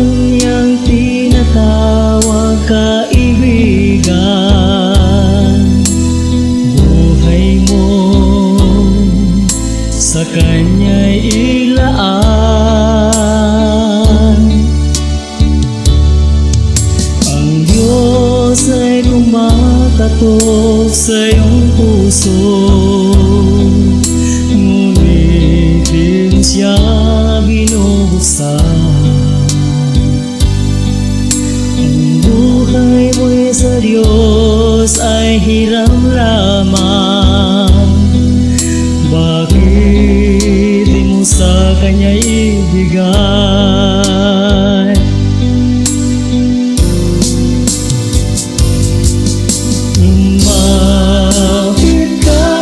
kanyang tinatawag kaibigan. Buhay mo sa kanya'y ilaan. Ang Diyos ay kumakatok sa iyong puso, ngunit di siya binubuksan. Ang buhay mo'y sa Diyos ay hiram lamang. Bakit di mo sa Kanya ibigay? Lumapit ka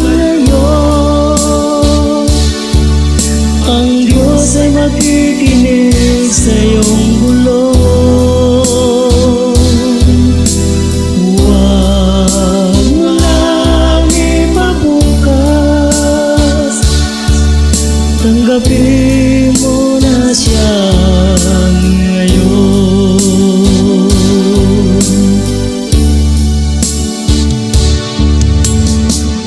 ngayon, ang Diyos ay makikinig sa iyong bulong. Huwag mo lang ipabukas, tanggapin mo na siya ngayon.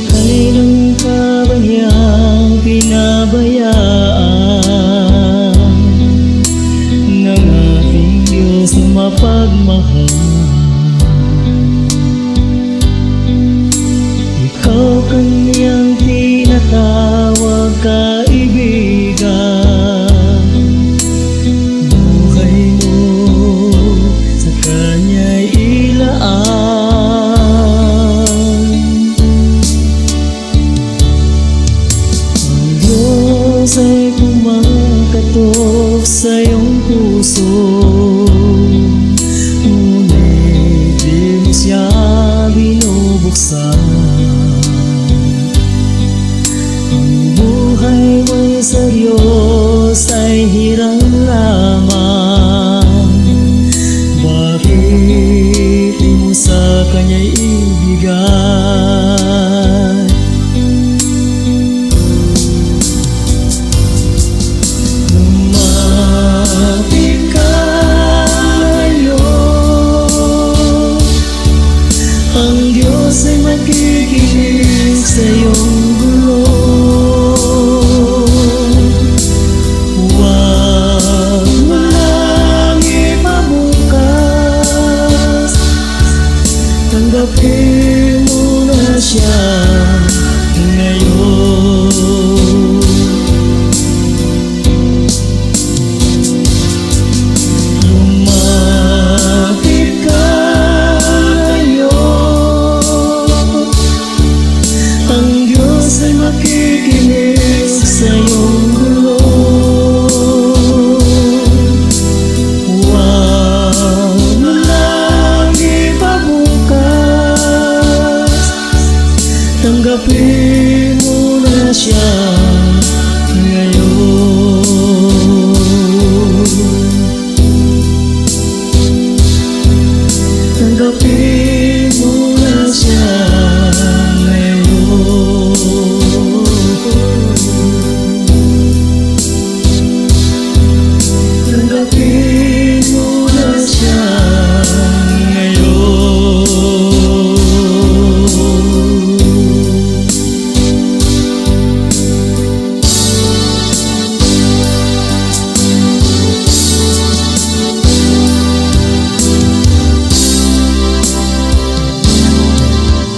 Kailan ka ba niyang pinabayaan ng ating Diyos na mapagmahal? Ikaw kanyang tinatawag kaibigan. Buhay mo sa kanya'y ilaan. Ang Diyos ay kumakatok sa iyong puso,